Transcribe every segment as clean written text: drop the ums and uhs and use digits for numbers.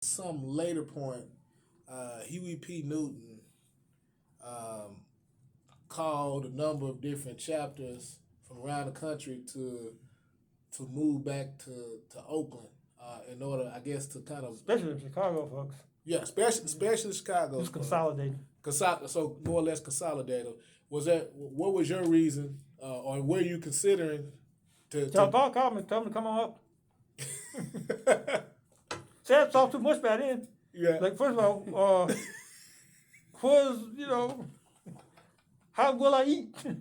some later point, Huey P. Newton um, called a number of different chapters from around the country to move back to Oakland in order, I guess, to kind of Especially in Chicago, folks. yeah, especially Chicago. Just consolidating. So more or less consolidated. Was that what was your reason, or were you considering John Paul called me, told me to come on up. See, I talked too much by then. Yeah. Like, first of all, how will I eat? Yeah.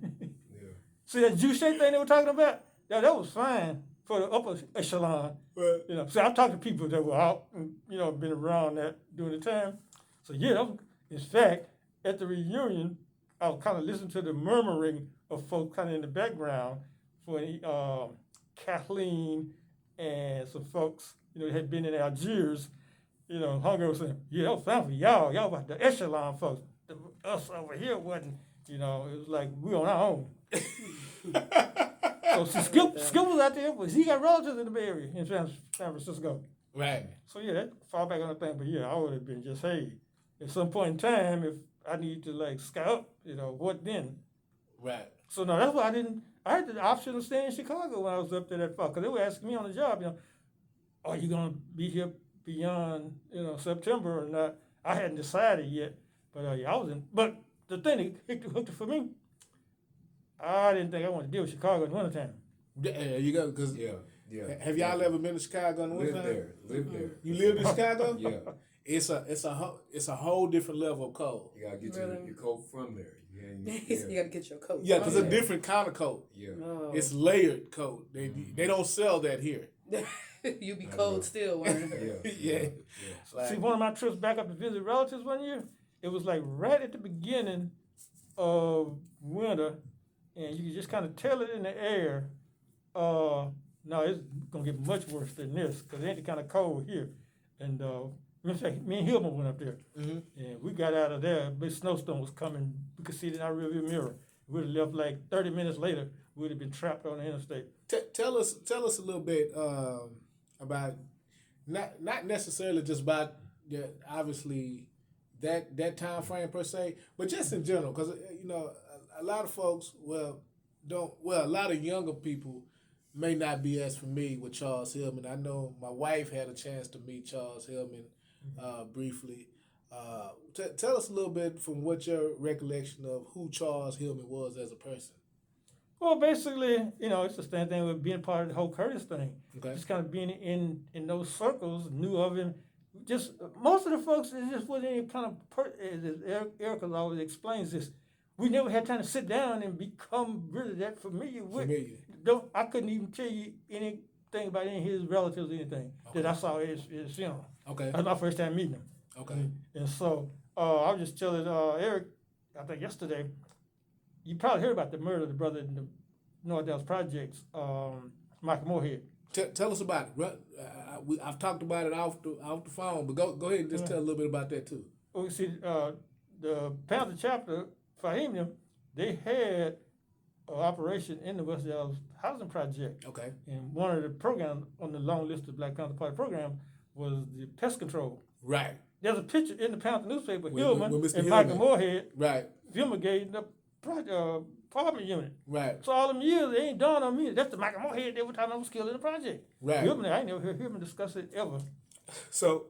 See, that juice shake thing they were talking about? Yeah, that was fine for the upper echelon. Right. See, I've talked to people that were out, and, been around that during the time. So, yeah, in fact, at the reunion, I was kind of listening to the murmuring of folks kind of in the background for Kathleen and some folks, had been in Algiers, Hunger was saying, yeah, that was fine for y'all. Y'all about the echelon folks. Us over here wasn't, it was like we on our own. So Skip was out there, but he got relatives in the Bay Area in San Francisco. Right. So yeah, that fall back on the thing. But yeah, I would have been just, hey, at some point in time, if I need to like scout, what then? Right. So no, that's why I had the option of staying in Chicago when I was up there that far. Because they were asking me on the job, are you going to be here beyond, September or not? I hadn't decided yet. But yeah, I was in. But the thing that hooked it for me, I didn't think I wanted to deal with Chicago in the wintertime. Yeah, you go because Have y'all ever been to Chicago in the wintertime? Lived there. You lived in Chicago? Yeah. It's a whole different level of cold. You gotta get your coat from there. You gotta get your coat. Yeah, because a different kind of coat. Yeah. Oh. It's layered coat. They don't sell that here. You be cold still wearing it. Yeah. See, one of my trips back up to visit relatives one year, it was like right at the beginning of winter, and you could just kind of tell it in the air. No, it's gonna get much worse than this because it ain't the kind of cold here. And in fact, me and Hillman went up there, and we got out of there. A big snowstorm was coming. We could see it in our rearview mirror. We'd have left like 30 minutes later. We'd have been trapped on the interstate. Tell us a little bit about not necessarily just about obviously that time frame per se, but just in general, because a lot of folks a lot of younger people may not be as familiar with Charles Hillman. I know my wife had a chance to meet Charles Hillman briefly. Tell us a little bit from what your recollection of who Charles Hillman was as a person. Well, basically, it's the same thing with being part of the whole Curtis thing. Okay. Just kind of being in those circles, knew of him. Just most of the folks, it just wasn't any kind of as Erica always explains this. We never had time to sit down and become really that familiar with. I couldn't even tell you anything about any of his relatives or anything that I saw at his funeral. Okay. That's my first time meeting him. Okay. And so I was just telling Eric, I think yesterday, you probably heard about the murder of the brother in the North Dallas Projects, Michael Moorhead. Tell us about it. I've talked about it off the phone, but go ahead and just tell a little bit about that too. Well, you see, the Panther chapter, Fahimium, they had an operation in the West Dallas Housing Project. Okay. And one of the programs on the long list of Black Panther Party programs was the pest control. Right. There's a picture in the Panther newspaper, With Hillman Mr. and Hillman. Michael Moorhead Right. fumigating the apartment unit. Right. So all them years, it ain't dawned on me. That's the Michael Moorhead every time I was killed in the project. Right. Hillman, I ain't never heard him discuss it ever. So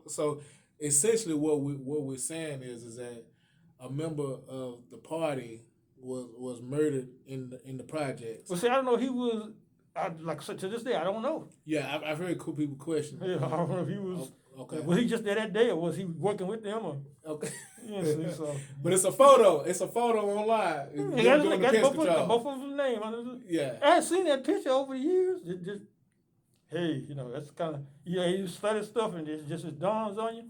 essentially, what we're saying is that a member of the party was murdered in the projects. Well, see, I don't know. He was, like I said, to this day, I don't know. Yeah, I've heard cool people question. Yeah, I don't know if he was. Okay. Was he just there that day, or was he working with them? Or, Okay. see, so. But it's a photo. It's a photo online. Yeah, Doing got the pest both control. of them name. Yeah. I had seen that picture over the years. Hey, that's kind of, you study stuff and it just dawns on you.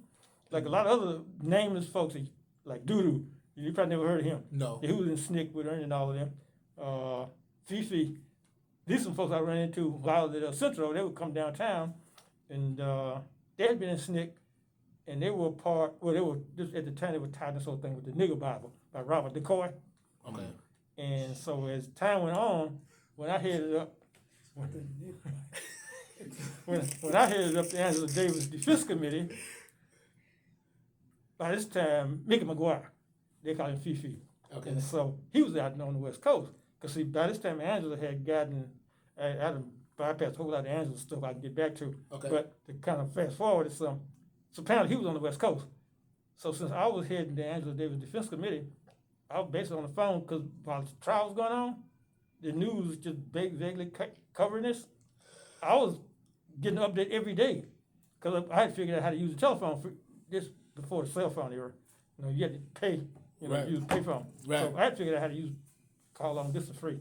Like a lot of other nameless folks, like Doodoo, you probably never heard of him. No. He was in SNCC with Ernie and all of them. Fifi, these some folks I ran into while I was at Central. They would come downtown, and they had been in SNCC, and they were just at the time, they were tied this whole thing with the Nigger Bible by Robert DeCoy. Okay. And so as time went on, when I headed up, when I headed up to Angela Davis Defense Committee, by this time, Mickey McGuire, they call him Fifi. Okay. And so he was out on the West Coast. Because see, by this time, Angela had gotten, I had bypassed a whole lot of Angela stuff I can get back to. Okay. But to kind of fast forward it some, so apparently he was on the West Coast. So since I was heading the Angela Davis Defense Committee, I was basically on the phone because while the trial was going on, the news was just vaguely covering this. I was getting an update every day because I had figured out how to use the telephone for this before the cell phone era. You know, you had to pay, Right. use payphone. Right. So I had figured out how to use call long distance free.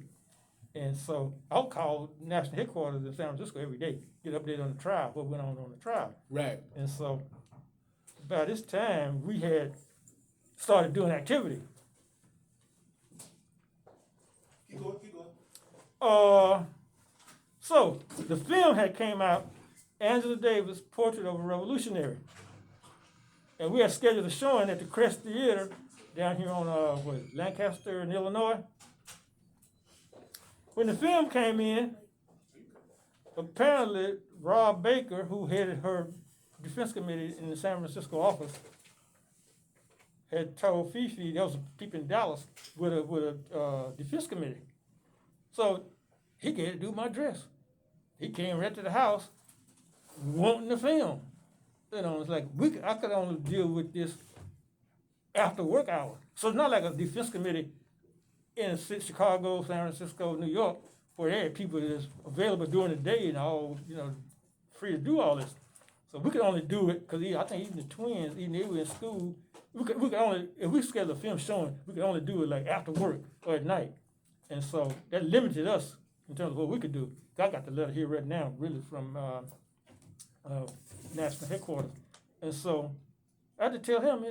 And so I would call national headquarters in San Francisco every day, get an update on the trial, what went on the trial. Right. And so by this time, we had started doing activity. Keep going. So the film had came out, Angela Davis, Portrait of a Revolutionary. And we had scheduled a showing at the Crest Theater down here on Lancaster in Illinois. When the film came in, apparently Rob Baker, who headed her defense committee in the San Francisco office, had told Fifi, there was people in Dallas with a defense committee. So he gave to do my dress. He came right to the house wanting the film. You know, it's like I could only deal with this after work hours. So it's not like a defense committee in Chicago, San Francisco, New York, where they had people that's available during the day and all, free to do all this. So we could only do it because I think even the twins, even they were in school, we could only, if we scheduled a film showing, we could only do it like after work or at night. And so that limited us in terms of what we could do. I got the letter here right now, really from national headquarters. And so I had to tell him,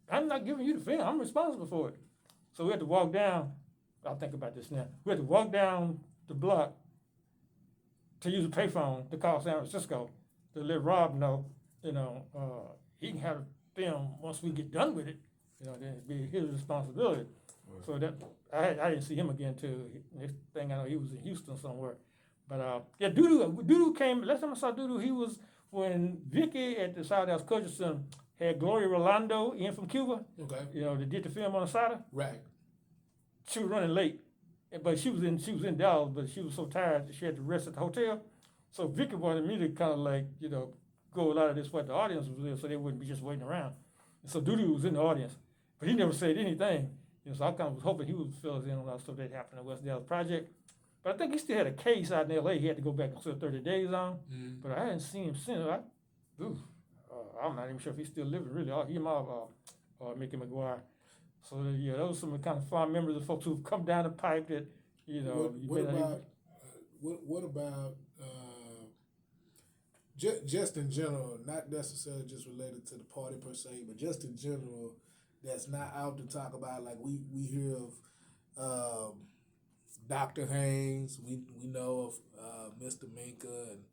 I'm not giving you the film, I'm responsible for it. So we had to walk down, I'll think about this now, we had to walk down the block to use a payphone to call San Francisco to let Rob know, he can have the film once we get done with it, then it'd be his responsibility. Right. So that I didn't see him again till next thing I know he was in Houston somewhere. But Dudu came, last time I saw Dudu, he was when Vicky at the South House Culture Center had Gloria Rolando in from Cuba. Okay. They did the film on the side. Right. She was running late, but she was in Dallas, but she was so tired that she had to rest at the hotel. So Vicky wanted me to kind of like, go a lot of this what the audience was there, so they wouldn't be just waiting around. And so Dudu was in the audience, but he never said anything. So I kind of was hoping he would fill us in on all stuff that happened in the West Dallas Project. But I think he still had a case out in L.A. he had to go back and serve 30 days on. Mm-hmm. But I hadn't seen him since. I'm not even sure if he's still living, really. He and Mickey McGuire. So, those are some kind of fond memories of folks who've come down the pipe that, What about just in general, not necessarily just related to the party per se, but just in general, that's not out to talk about, like we hear of Dr. Haynes, we know of Mr. Minka and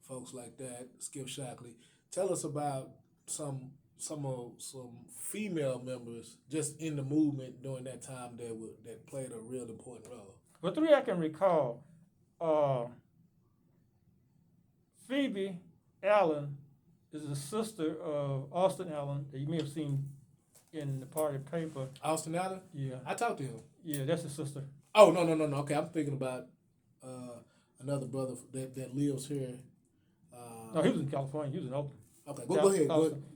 folks like that, Skip Shockley. Tell us about some female members just in the movement during that time that played a real important role. Well, three I can recall. Phoebe Allen is the sister of Austin Allen that you may have seen in the party paper. Austin Allen? Yeah. I talked to him. Yeah, that's his sister. Oh, no. Okay, I'm thinking about another brother that lives here. No, he was in California. He was in Oakland. Okay, go ahead.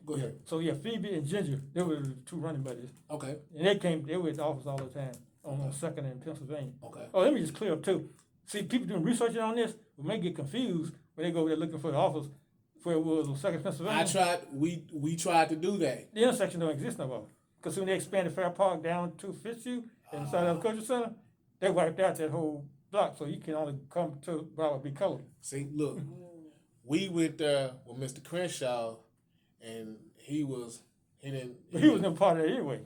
Go ahead. So, Phoebe and Ginger, they were the two running buddies. Okay. And they were at the office all the time on 2nd in Pennsylvania. Okay. Oh, let me just clear up, too. See, people doing research on this, we may get confused when they go over there looking for the office where it was on 2nd Pennsylvania. We tried to do that. The intersection don't exist no more. Because when they expanded Fair Park down to Fitzhugh and the South Alabama Culture Center, they wiped out that whole block, so you can only come to Broward B. Color. See, look, we went there with Mr. Crenshaw, and he was no part of it anyway.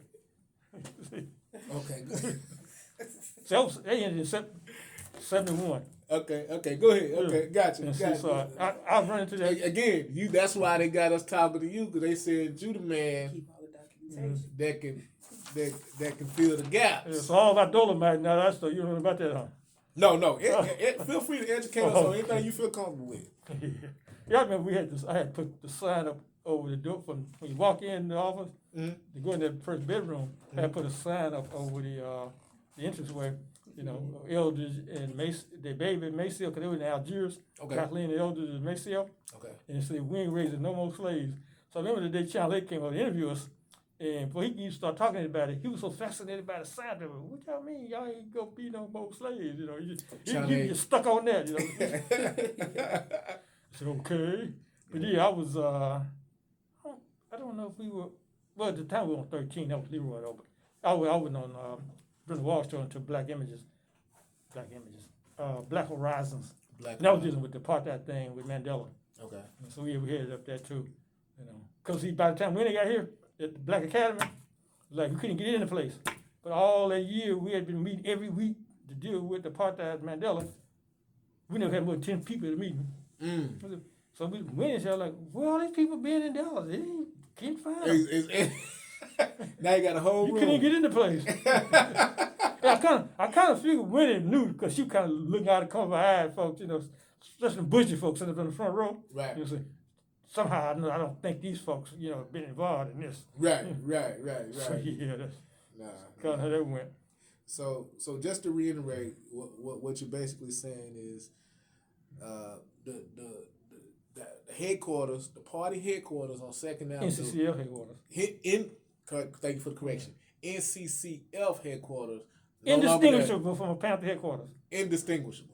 Okay. So they ended in 71. Okay, go ahead. Okay, gotcha. So I run into that again. That's why they got us talking to you, because they said you the man Keep all the documentation. that can fill the gaps. It's all about Dolomite now. That's you don't know about that, huh? No. Feel free to educate us on anything you feel comfortable with. Yeah, I remember I had put the sign up over the door when you walk in the office. Mhm. To go in the first bedroom, I had put a sign up over the entranceway. You know, elders and the baby Maceo, because they were in Algiers. Okay. Kathleen, the elders of Maceo. Okay. And it said, we ain't raising no more slaves. So I remember the day Channel 8 came out to interview us, and before he even started talking about it, he was so fascinated by the sign. What y'all mean? Y'all ain't gonna be no more slaves, you know. You stuck on that, you know. I said, okay. But yeah, I was, I don't know if we were, well, at the time we were on 13, that was Leroy though, but I was on Brenda Wall Show until Black Horizons. Black. And I was dealing with the apartheid thing with Mandela. Okay. And so we headed up there too, you know. Because by the time when they got here at the Black Academy, like we couldn't get in the place. But all that year we had been meeting every week to deal with the apartheid Mandela. We never had more than 10 people at the meeting. Mm. So we went and said, like, where all these people been in Dallas? They can't find them. Now you got a whole You room. couldn't get in the place. Yeah, I kind of figured Winnie knew because she kind of looking out of the corner of her eye, folks, you know, especially bushy folks sitting up in the front row. Right. You know, say, somehow I don't think these folks, you know, been involved in this. Right. So yeah, that's Nah. kind of how that went. So just to reiterate, what you're basically saying is, the headquarters, the party headquarters on Second Avenue. NCCF headquarters. Thank you for the correction. NCCF headquarters. Indistinguishable from a Panther headquarters. Indistinguishable.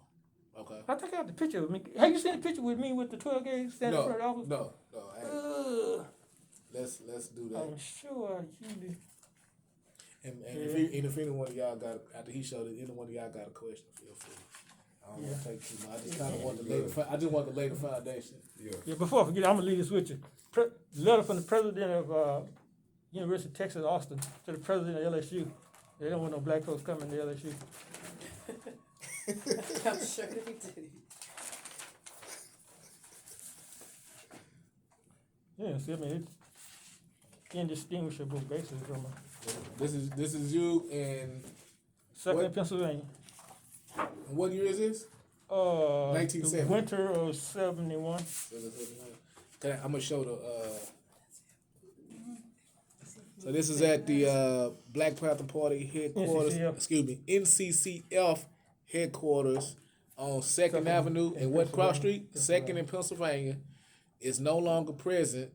Okay. I think I have the picture of me. Have you seen the picture with me with the 12 gauge standing in front of the office? No. I haven't. Let's do that. I'm sure you did. And if any one of y'all got, after he showed it, any one of y'all got a question, feel free. I don't want to take too much. I just kind of want to lay the foundation. Yeah, before I forget, I'm going to leave this with you. Letter from the president of University of Texas, Austin, to the president of LSU. They don't want no black folks coming to LSU. I'm sure he did. Yeah, see, I mean, it's indistinguishable basically from This is you and Second in Pennsylvania. what year is this? 1970. The winter of 71. I'm gonna show the. So this is at the Black Panther Party headquarters. NCCF. Excuse me, NCCF headquarters on Second Avenue and what cross street? Second in Pennsylvania. Is no longer present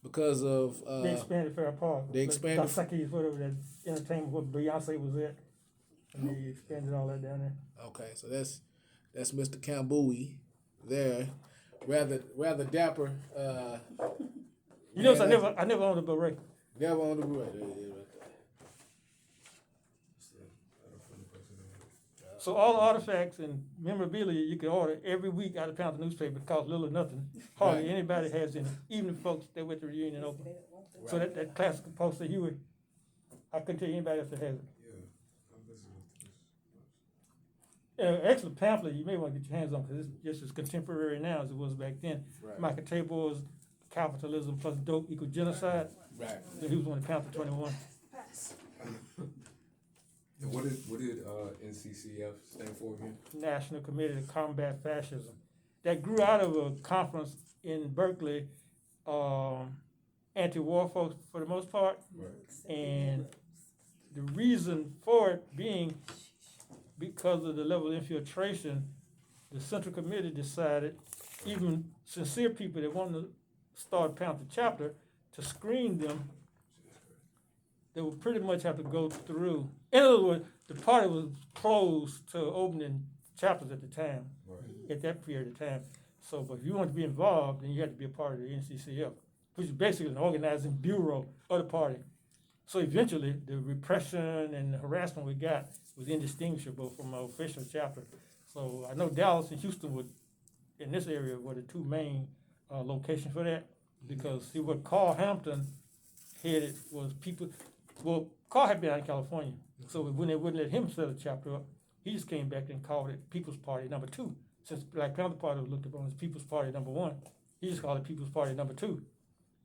because of They expanded Fair Park. They expanded- Dasaki's, whatever that entertainment where Beyonce was at. And they expanded all that down there. Okay, so that's Mr. Kambui there, rather dapper. You notice I never owned a beret. Never on the beret. So all the artifacts and memorabilia you can order every week out of Panther newspaper. It costs little or nothing. Hardly Right. anybody has any, even the folks that went to the reunion open. Right. So that classic poster Huey, I couldn't tell you anybody else that has it. Excellent pamphlet you may want to get your hands on because it's just as contemporary now as it was back then. Right. Michael Tabor's Capitalism plus Dope equal Genocide. Right. He was on the Panther 21. And what did NCCF stand for again? National Committee to Combat Fascism. That grew out of a conference in Berkeley, anti-war folks for the most part. Right. And the reason for it being because of the level of infiltration, the Central Committee decided, even sincere people that want to start a Panther chapter, to screen them, they would pretty much have to go through. In other words, the party was closed to opening chapters at the time, Right. at that period of time. So, but if you want to be involved, then you had to be a part of the NCCF, which is basically an organizing bureau of the party. So eventually, the repression and the harassment we got was indistinguishable from our official chapter. So I know Dallas and Houston would, in this area, were the two main locations for that. Because see, what Carl Hampton headed was people. Well, Carl had been out in California, so when they wouldn't let him set a chapter up, he just came back and called it People's Party number 2. Since Black Panther Party was looked upon as People's Party number 1, he just called it People's Party number 2.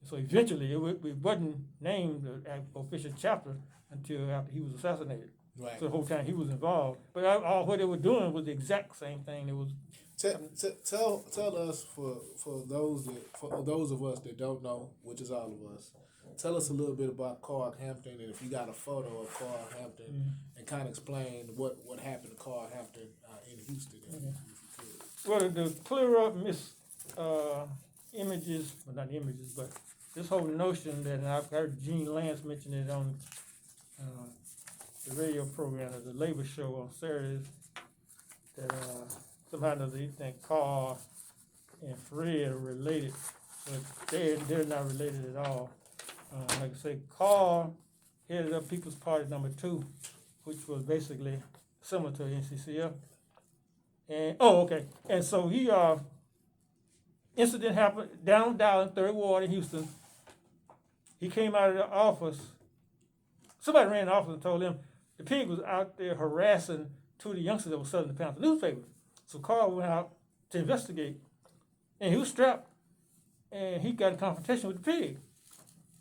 So eventually, it wasn't named the official chapter until after he was assassinated. Right. So the whole time he was involved, but all what they were doing was the exact same thing. It was Tell us for those of us that don't know, which is all of us. Tell us a little bit about Carl Hampton, and if you got a photo of Carl Hampton, and kind of explain what happened to Carl Hampton in Houston, if you could. Well, to clear up images, well, not images, but this whole notion that, and I've heard Gene Lance mention it on the radio program, or the labor show on Saturdays, that somehow or another you think Carl and Fred are related, but they're not related at all. Like I say, Carl headed up People's Party number 2, which was basically similar to NCCF. And so he incident happened down 3rd Ward in Houston. He came out of the office. Somebody ran in the office and told him the pig was out there harassing 2 of the youngsters that were selling the Panther newspaper. So Carl went out to investigate, and he was strapped, and he got in confrontation with the pig,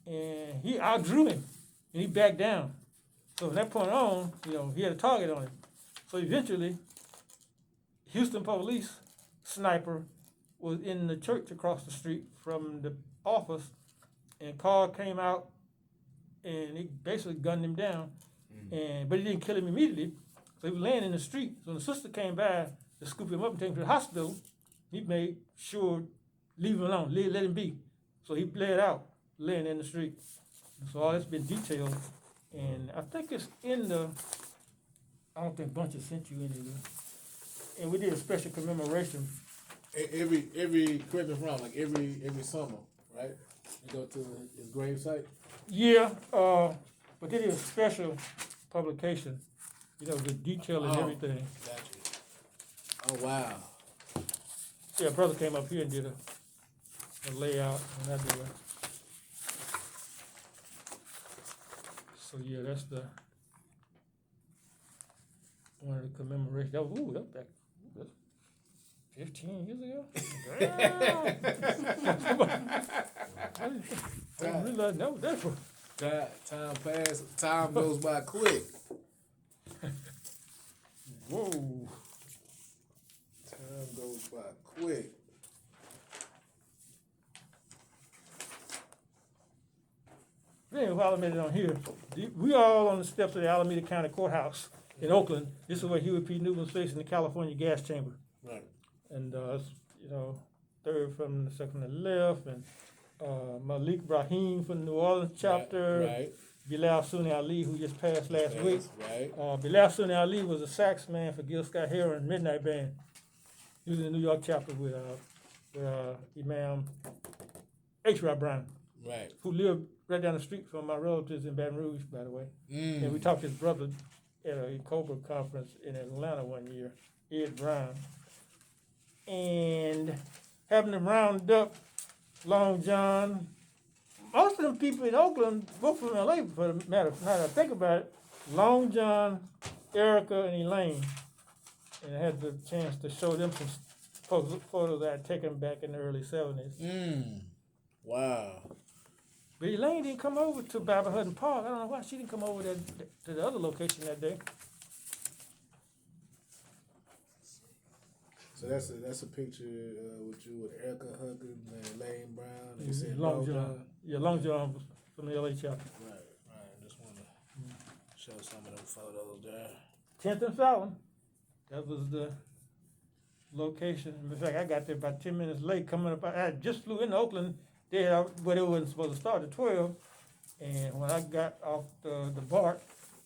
and he outdrew him, and he backed down. So from that point on, he had a target on him. So eventually, Houston police sniper was in the church across the street from the office, and Carl came out, and he basically gunned him down, but he didn't kill him immediately. So he was laying in the street. So when the sister came by to scoop him up and take him to the hospital, he made sure leave him alone, let him be. So he bled out, laying in the street. So all that's been detailed, and I think it's in the. I don't think Bunch has sent you any of this. And we did a special commemoration. Every correct me if I'm wrong, like every summer, right? You go to his grave site. Yeah, but they did a special publication, the detail and everything. Gotcha. Oh wow. Yeah, brother came up here and did a layout, and I did it. So yeah, that's the one of the commemorations. That was back. That's 15 years ago? I didn't realize that was that for. Time passes. Time goes by quick. Whoa. Time goes by quick. Anyway, while I'm on here, we are all on the steps of the Alameda County Courthouse in Oakland. This is where Huey P. Newton's facing the California gas chamber. Right. And it's, third from the second to the left, and Malik Brahim from the New Orleans chapter. Right. Bilal Sunni Ali, who just passed last week. Right. Bilal Sunni Ali was a sax man for Gil Scott Heron Midnight Band. He was in the New York chapter with Imam H. Rob Brown, Right. who lived right down the street from my relatives in Baton Rouge, by the way. And we talked to his brother at a Cobra conference in Atlanta one year, Ed Brown. And having them round up Long John, most of them people in Oakland, both from LA for the matter, now that I think about it, Long John, Erica, and Elaine. And I had the chance to show them some photos I had taken back in the early 70s. Wow. But Elaine didn't come over to Barbara Hutton Park. I don't know why she didn't come over to the other location that day. So that's a picture with you with Erica Huggins and Lane Brown. And Yeah, Long John. Yeah, Long John was from the LA chapter. Right. I just want to show some of them photos there. 10th and Fallon. That was the location. In fact, I got there about 10 minutes late coming up. I just flew into Oakland there, but it wasn't supposed to start at 12. And when I got off the BART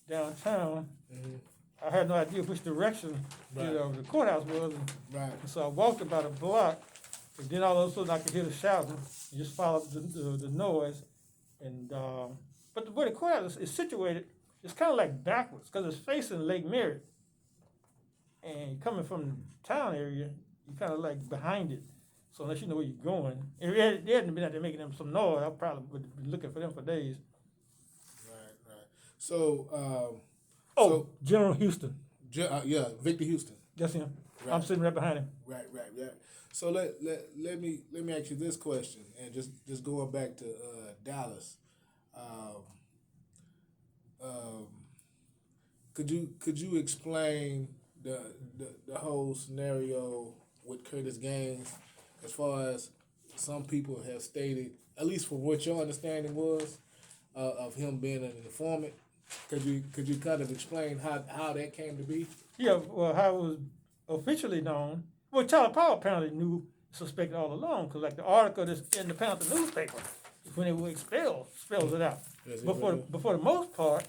downtown, I had no idea which direction the courthouse was. Right. And so I walked about a block, and then all of a sudden I could hear the shouting, and just followed the noise. And but the way the courthouse is situated, it's kind of like backwards, because it's facing Lake Merritt. And coming from the town area, you're kind of like behind it. So unless you know where you're going, if they hadn't been out there making them some noise, I probably would have been looking for them for days. Right. So, General Houston. Victor Houston. That's him. Right. I'm sitting right behind him. Right. So let me ask you this question, and just going back to Dallas. Could you explain the whole scenario with Curtis Gaines, as far as some people have stated, at least from what your understanding was of him being an informant. Could you kind of explain how that came to be? Yeah, well, how it was officially known. Well, Tyler Powell apparently knew, suspected all along, because like the article that's in the Panther newspaper, when they were expelled, spells it out. Yes, But for the most part,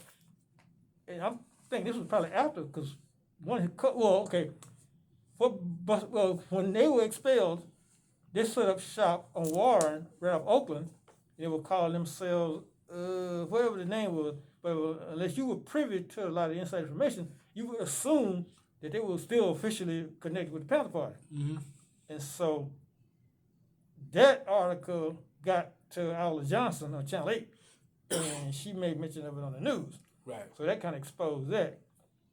and I think this was probably after, because one had cut. Well, okay, when they were expelled, they set up shop on Warren, right off Oakland. They were calling themselves whatever the name was. But unless you were privy to a lot of inside information, you would assume that they were still officially connected with the Panther Party. Mm-hmm. And so that article got to Alva Johnson on Channel 8, and she made mention of it on the news. Right. So that kind of exposed that.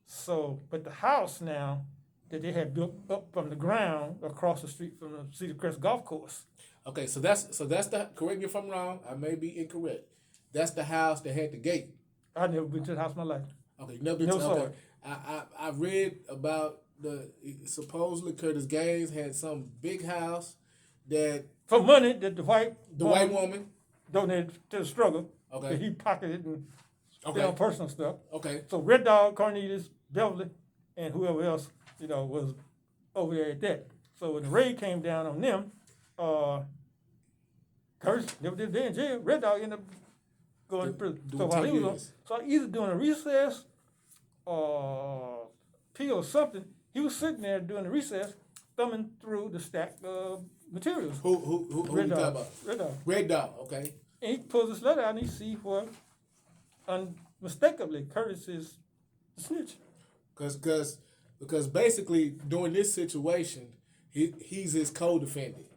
So, but the house now that they had built up from the ground across the street from the Cedar Crest Golf Course. Okay, so that's the, correct me if I'm wrong, I may be incorrect. That's the house that had the gate. I've never been to the house in my life. Okay, you never been Never to saw okay. it. I read about supposedly Curtis Gaines had some big house that For money that the white woman. donated to the struggle. Okay. That he pocketed and spent Okay. on personal stuff. Okay. So Red Dog, Cornelius, Beverly, and whoever else, was over there at that. So when the raid came down on them, Curtis never did a day in jail. Red Dog ended up going to prison. Doing So while 10 he was years. so either doing a recess or P or something, he was sitting there doing the recess, thumbing through the stack of materials. Who you Red talking Dog. about? Red Dog. Red Dog, okay. And he pulls this letter out and he sees where unmistakably Curtis is the snitch. Because basically during this situation, he's his co-defendant.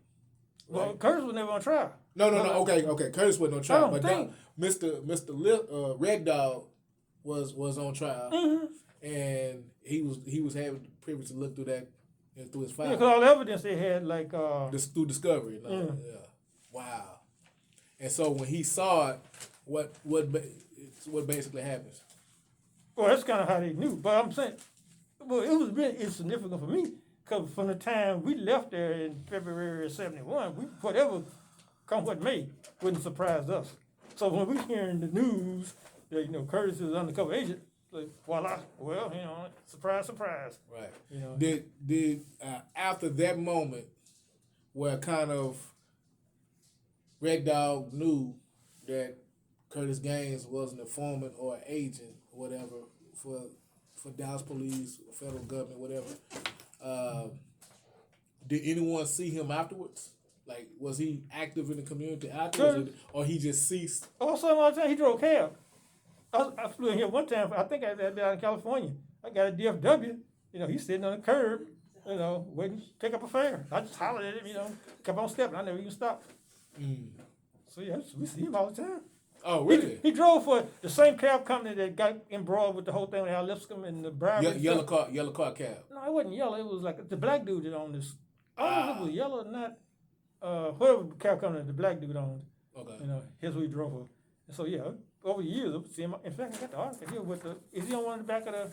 Well, Right? Curtis was never on trial. No. Okay. Curtis wasn't on trial, don't but think- Mr. Red Dog was on trial, Mm-hmm. and he was having the privilege to look through that through his Yeah, file, because all the evidence they had, like, through discovery. You know? Mm. Yeah. Wow. And so when he saw it, what basically happens? well, that's kind of how they knew. But I'm saying, well, it was really insignificant for me because from the time we left there in February of '71, whatever come what may wouldn't surprise us. So when we hear in the news that Curtis is an undercover agent, like voila, well, surprise, surprise. Right. Did After that moment where kind of Red Dog knew that Curtis Gaines was an informant or an agent, whatever, for Dallas Police, federal government, whatever, did anyone see him afterwards? Like, was he active in the community afterwards, or he just ceased? Also, all the time he drove a cab. I flew in here one time. I think I was down in California. I got a DFW. He's sitting on the curb, waiting to pick up a fare. I just hollered at him, kept on stepping. I never even stopped. Mm. So yeah, we see him all the time. Oh, really? He drove for the same cab company that got embroiled with the whole thing with Al Lipscomb and the bribery. Yellow car cab. No, it wasn't yellow. It was like the black dude that owned this. I don't know if it was yellow or not. Whatever cab company the black dude owned. Okay. Here's what he drove for. And so yeah, over the years, I've seen him. In fact, I got the article here with is he on one in the back of the?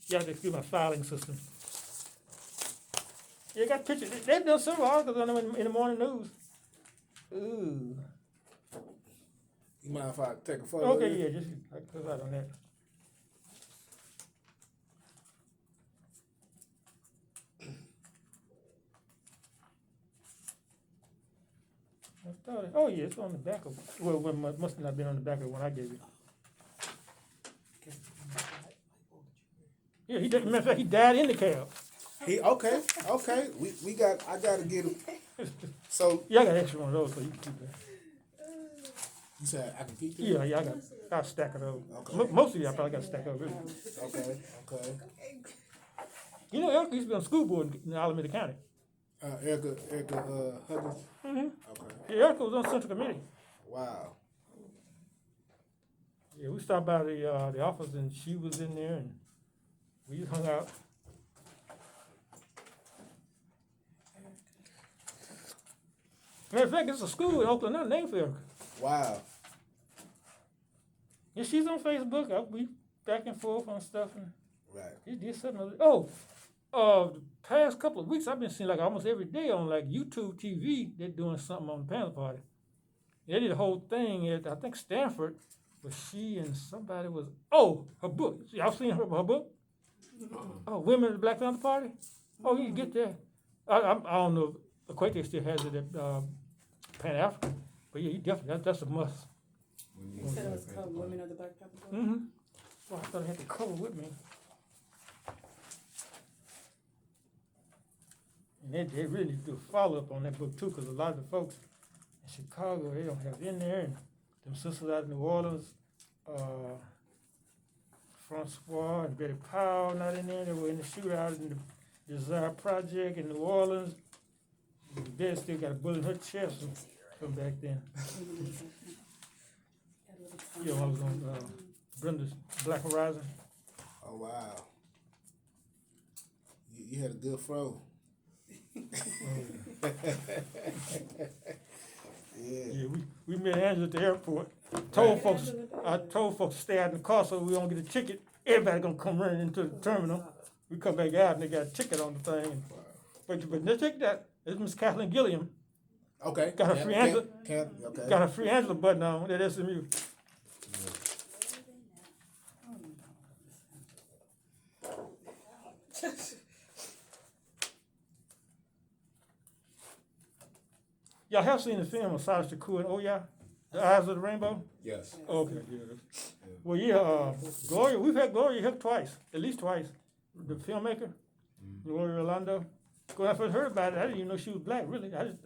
Yeah, they do my filing system. Yeah, got pictures. They've done several articles on them in the morning news. Ooh. You mind if I take a photo? Okay, of it? yeah, just put that on that. I thought oh yeah, it's on the back of. Well, it must not have been on the back of the one I gave you. Yeah, he did. Matter of fact, he died in the cab. Okay. I gotta get him. So Yeah, I got extra one of those, so you can keep that. you said I can keep it? Yeah, I got a stack of those. Okay. Most of you, I probably got a stack of those. Okay. Erica used to be on the school board in Alameda County. Erica Huggins. Mm-hmm. Okay. Yeah, Erica was on the Central Committee. Wow. Yeah, we stopped by the office and she was in there and we just hung out. Matter of fact, it's a school in Oakland, not named for Erica. Wow. Yeah, she's on Facebook. We back and forth on stuff, and Right. he did something. The past couple of weeks, I've been seeing like almost every day on like YouTube TV, they're doing something on the Panther Party. They did a whole thing at, I think, Stanford, where she and somebody was, her book. Y'all seen her book? Oh, Women in the Black Panther Party? Oh, you can get that. I don't know if Equate still has it at Pan African, but yeah, you definitely, that's a must. You said it was called Women of the Black Panther Party? Mm-hmm. Well, I thought I had the cover with me. And they really need to do a follow-up on that book too, because a lot of the folks in Chicago, they don't have in there, and them sisters out of New Orleans, Francois and Betty Powell not in there. They were in the shootout in the Desire Project in New Orleans. Betty still got a bullet in her chest from back then. You know, I was on Brenda's Black Horizon. Oh wow. You had a good fro. Yeah, we met Angela at the airport. I told folks to stay out in the car so we don't get a ticket. Everybody gonna come running into the terminal. We come back out and they got a ticket on the thing. But they take that. It's Miss Kathleen Gilliam. Okay. Got a free Angela. Okay. Got a free Angela button on at SMU. Y'all have seen the film of Cyrus Shakur and Oya, The Eyes of the Rainbow? Yes. Okay, yeah. Well, yeah, Gloria, we've had Gloria here twice, at least twice. The filmmaker, Gloria Orlando. When I first heard about it, I didn't even know she was black, really. I just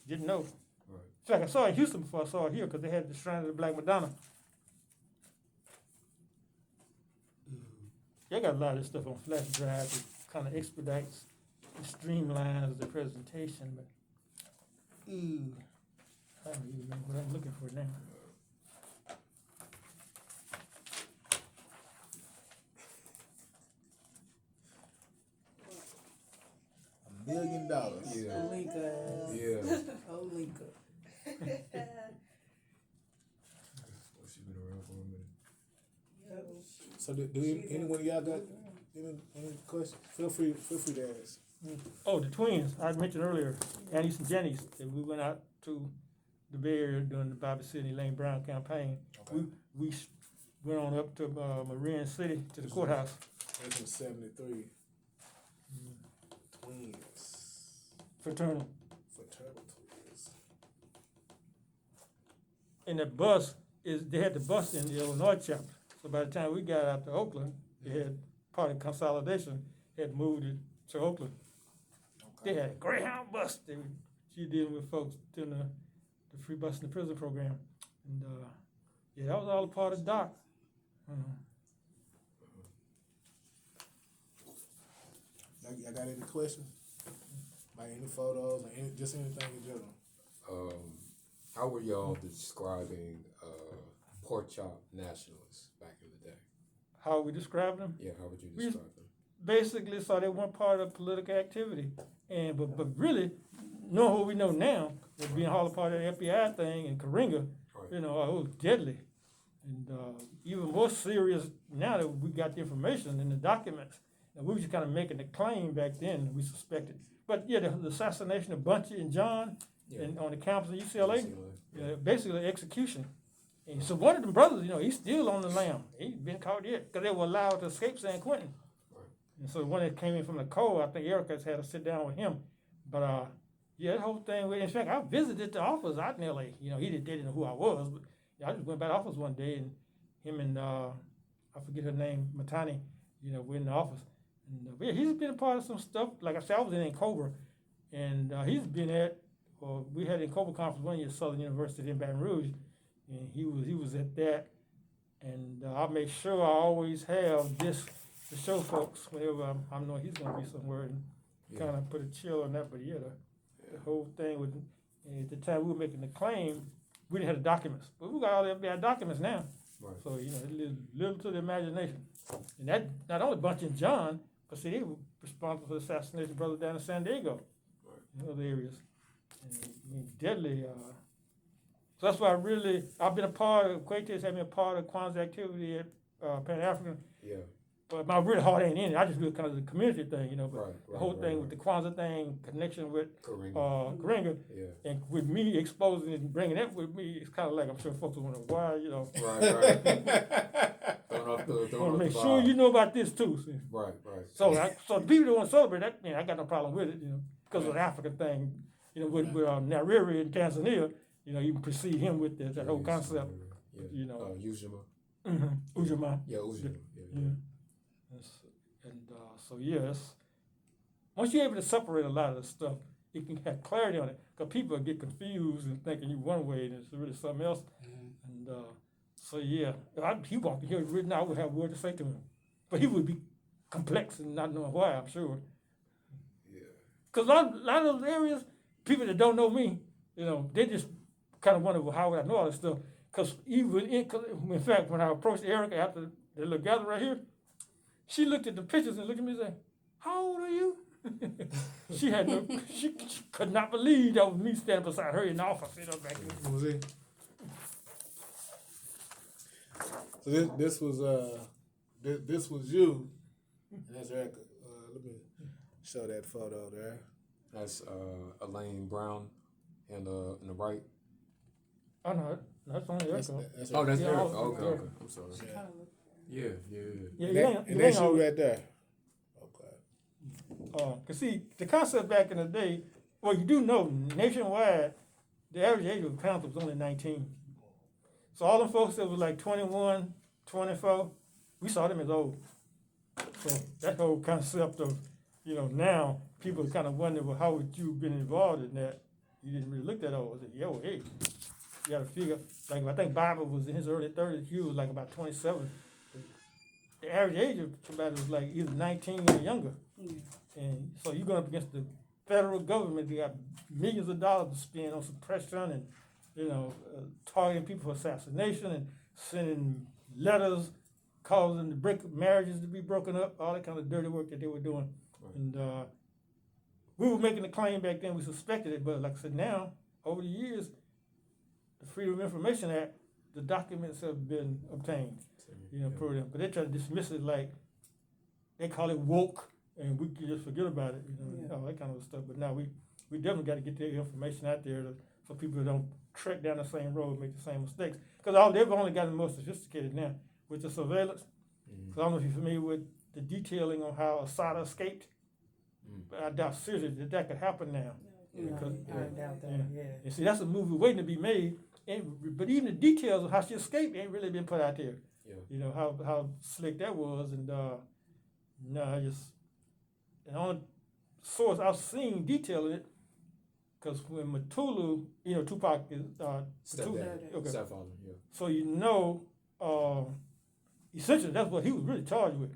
didn't know. Right. It's like I saw her in Houston before I saw her here because they had the Shrine of the Black Madonna. They got a lot of this stuff on flash drive. It kind of expedites and streamlines the presentation, but I don't even remember what I'm looking for now. $1 million. Yeah. Linka. Yeah. Oh, Linka. She's been around for a minute. So do anyone of y'all got any questions? Feel free to ask. Oh, the twins I mentioned earlier, Annie's and Jenny's, that we went out to the Bay Area during the Bobby Sidney Lane Brown campaign. Okay. We went on up to Marin City to the courthouse. That's in 73. Twins. Fraternal. Fraternal twins. And the bus they had the bus in the Illinois chapter. So by the time we got out to Oakland, they had part of consolidation had moved it to Oakland. Okay. They had a Greyhound bus. She dealing with folks in the free bus in the prison program. And that was all a part of Doc. Y'all got any questions? Like any photos or just anything in general? How were y'all describing pork chop nationalists back in the day? How we describe them? Yeah, how would you describe them? Basically, so they weren't part of political activity. And but really, knowing what we know now, with being all a part of the FBI thing in Karinga, Right. it was deadly. And even more serious now that we got the information in the documents. And we were just kind of making the claim back then, we suspected. But yeah, the assassination of Bunchy and John and on the campus of UCLA, basically execution. And so one of them brothers, he's still on the lam. He's been caught yet because they were allowed to escape San Quentin. Right. And so the one that came in from the cold, I think Erica's had to sit down with him. But that whole thing. In fact, I visited the office out in LA. They didn't know who I was, but I just went by the office one day, and him and I forget her name, Matani, were in the office. And he's been a part of some stuff. Like I said, I was in Cobra, and he's been we had an Cobra conference one year at Southern University in Baton Rouge, and he was at that. And I make sure I always have this to show folks whenever I know he's going to be somewhere, and kind of put a chill on that. But the whole thing with at the time we were making the claim, we didn't have the documents, but we got all the FBI documents now. Right. So it's little to the imagination, and that not only Bunch and John, but see they were responsible for the assassination of brother down in San Diego, in other areas, and deadly. So that's why I've been a part of Quates, having a part of Kwanzaa activity at Pan-African. Yeah. But my real heart ain't in it. I just do it kind of the community thing, you know. But Right. the whole thing with the Kwanzaa thing, connection with Karinga. Karinga, Yeah. and with me exposing it and bringing that with me, it's kind of like I'm sure folks are wondering why, you know. Right. Throwing I up want to the make vibe. sure you know about this too. See. Right. So the people that want to celebrate that, I got no problem with it, you know, because of the African thing, you know, with Nyerere in Tanzania, you know, you can precede him with that whole concept, Yeah. you know. Ujima. Ujima. Yeah, Ujima. Yeah. And so yes, once you're able to separate a lot of the stuff, you can have clarity on it. Because people get confused and thinking you one way and it's really something else. And so yeah, if he walked in here written, I would have a word to say to him, but he would be complex and not knowing why. I'm sure. Yeah. Because a lot of those areas, people that don't know me, you know, they just kind of wonder, well, how would I know all this stuff? Because even in fact, when I approached Erica after the little gathering right here, she looked at the pictures and looked at me and said, "How old are you?" she could not believe that was me standing beside her in the office. You know, back then. Was it? So this was you. And that's Erica. Let me show that photo there. That's Elaine Brown, and in the right. Oh no, that's only Erica. That's Oh, that's Yeah, Erica. oh, Okay. Erica. I'm sorry. She kind of looked. Yeah. and that's you right there. Okay. Cause see, the concept back in the day, well, you do know nationwide, the average age of Panther was only 19. So all them folks that was like 21, 24, we saw them as old. So that whole concept of, you know, now people kind of wonder, well, how would you been involved in that? You didn't really look that old. I said, yo, hey, you got to figure. Like I think Bible was in his early 30s. Hugh was like about 27. The average age of somebody was like either 19 or younger. And so you're going up against the federal government. They got millions of dollars to spend on suppression and, you know, targeting people for assassination and sending letters, causing marriages to be broken up, all that kind of dirty work that they were doing. Right. And we were making the claim back then, we suspected it, but like I said, now, over the years, the Freedom of Information Act, the documents have been obtained, you know, per them. But they try to dismiss it like, they call it woke, and we can just forget about it, you know, all that kind of stuff. But now we definitely got to get the information out there so people don't trek down the same road, make the same mistakes. Because they've only gotten more sophisticated now with the surveillance. Because I don't know if you're familiar with the detailing on how Assata escaped. But I doubt seriously that could happen now. Because, I doubt that. Yeah. And see, that's a movie waiting to be made. But even the details of how she escaped ain't really been put out there. Yeah. You know how slick that was, and the only source I've seen detailing it, because when Matulu, you know, Tupac is Stepdad. okay. Stepfather. Yeah. So you know, essentially that's what he was really charged with.